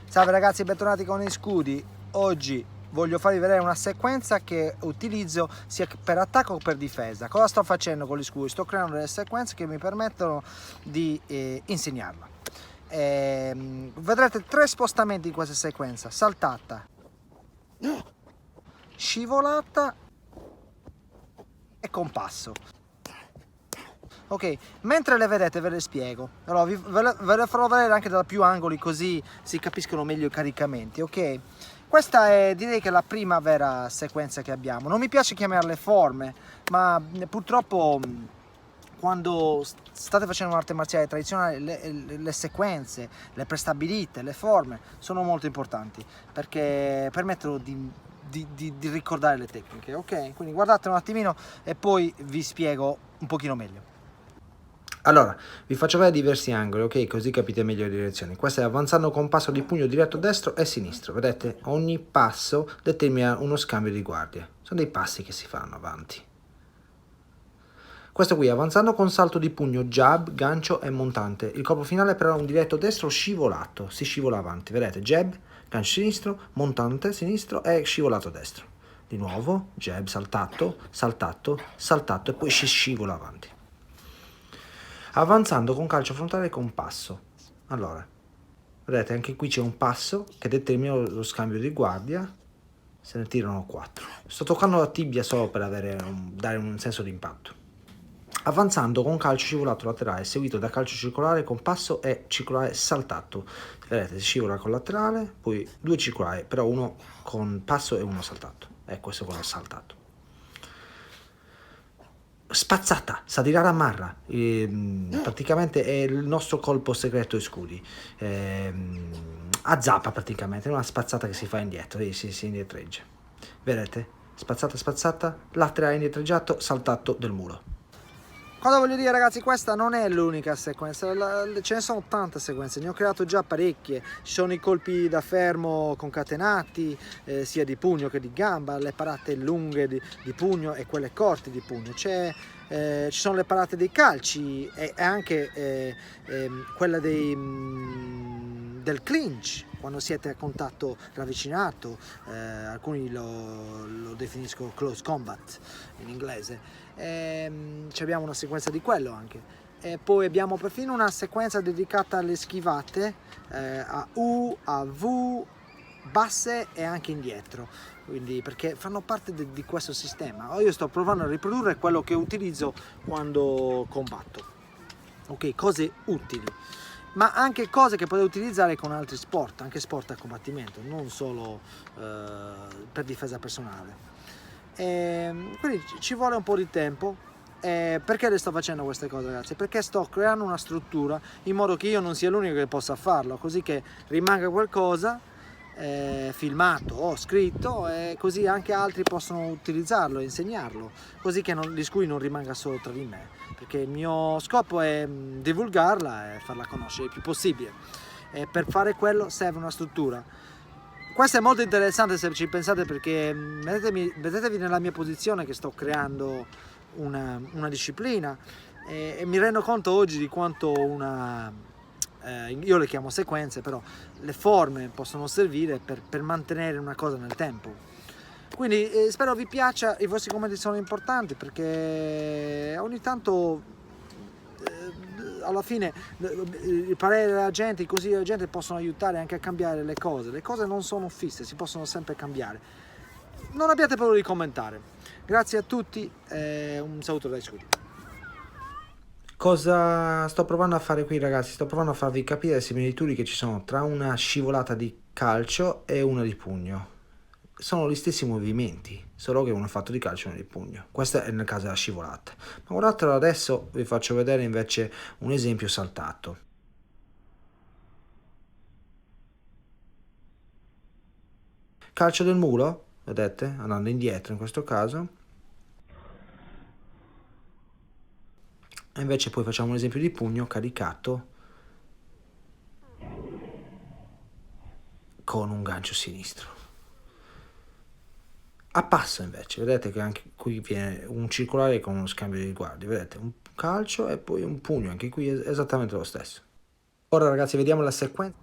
Salve ragazzi, bentornati con i scudi. Oggi voglio farvi vedere una sequenza che utilizzo sia per attacco che per difesa. Cosa sto facendo con gli scudi? Sto creando delle sequenze che mi permettono di insegnarla. Vedrete 3 spostamenti in questa sequenza: saltata, scivolata e compasso. Ok, mentre le vedete ve le spiego. Allora ve le farò vedere anche da più angoli, così si capiscono meglio i caricamenti, ok? Questa è, direi che, la prima vera sequenza che abbiamo. Non mi piace chiamarle forme, ma purtroppo quando state facendo un'arte marziale tradizionale le sequenze, le prestabilite, le forme sono molto importanti, perché permettono di ricordare le tecniche, ok? Quindi guardate un attimino e poi vi spiego un pochino meglio. Allora, vi faccio vedere diversi angoli, ok? Così capite meglio le direzioni. Questo è avanzando con passo di pugno diretto destro e sinistro. Vedete? Ogni passo determina uno scambio di guardie. Sono dei passi che si fanno avanti. Questo qui, avanzando con salto di pugno, jab, gancio e montante. Il colpo finale però è un diretto destro scivolato. Si scivola avanti. Vedete? Jab, gancio sinistro, montante sinistro e scivolato destro. Di nuovo, jab, saltato, saltato, saltato e poi si scivola avanti. Avanzando con calcio frontale con passo. Allora, vedete, anche qui c'è un passo che determina lo scambio di guardia. Se ne tirano 4. Sto toccando la tibia solo per dare un senso di impatto. Avanzando con calcio scivolato laterale seguito da calcio circolare con passo e circolare saltato. Vedete, si scivola con laterale, poi 2 circolari, però uno con passo e uno saltato. Questo è quello saltato. Spazzata, Sadirara Marra, praticamente è il nostro colpo segreto ai scudi, a zappa praticamente, è una spazzata che si fa indietro, si indietreggia, vedete? Spazzata, spazzata, laterale indietreggiato, saltato del muro. Cosa voglio dire ragazzi, questa non è l'unica sequenza, ce ne sono tante sequenze, ne ho creato già parecchie. Ci sono i colpi da fermo concatenati, sia di pugno che di gamba, le parate lunghe di pugno e quelle corte di pugno. Ci sono le parate dei calci e anche quella del clinch, quando siete a contatto ravvicinato, alcuni lo definiscono close combat in inglese. Abbiamo una sequenza di quello anche, e poi abbiamo perfino una sequenza dedicata alle schivate, a U, a V, basse e anche indietro, quindi perché fanno parte di questo sistema. Io sto provando a riprodurre quello che utilizzo quando combatto, ok? Cose utili, ma anche cose che potete utilizzare con altri sport, anche sport a combattimento, non solo per difesa personale. Quindi ci vuole un po' di tempo. Perché le sto facendo queste cose ragazzi? Perché sto creando una struttura in modo che io non sia l'unico che possa farlo, così che rimanga qualcosa filmato o scritto, e così anche altri possono utilizzarlo e insegnarlo, così che gli scudi non rimanga solo tra di me, perché il mio scopo è divulgarla e farla conoscere il più possibile, e per fare quello serve una struttura. Questo è molto interessante se ci pensate, perché mettetevi nella mia posizione che sto creando una disciplina, e mi rendo conto oggi di quanto io le chiamo sequenze, però le forme possono servire per mantenere una cosa nel tempo. Quindi spero vi piaccia, i vostri commenti sono importanti, perché ogni tanto alla fine il parere della gente, i consigli della gente possono aiutare anche a cambiare le cose non sono fisse, si possono sempre cambiare. Non abbiate paura di commentare. Grazie a tutti e un saluto dai scudi. Cosa sto provando a fare qui ragazzi? Sto provando a farvi capire le similitudini che ci sono tra una scivolata di calcio e una di pugno. Sono gli stessi movimenti, solo che uno è fatto di calcio e uno di pugno. Questo è nel caso della scivolata. Ma guardatelo, adesso vi faccio vedere invece un esempio saltato. Calcio del muro, vedete? Andando indietro in questo caso. E invece poi facciamo un esempio di pugno caricato con un gancio sinistro. A passo invece, vedete che anche qui viene un circolare con uno scambio di guardie, vedete un calcio e poi un pugno, anche qui è esattamente lo stesso. Ora ragazzi vediamo la sequenza.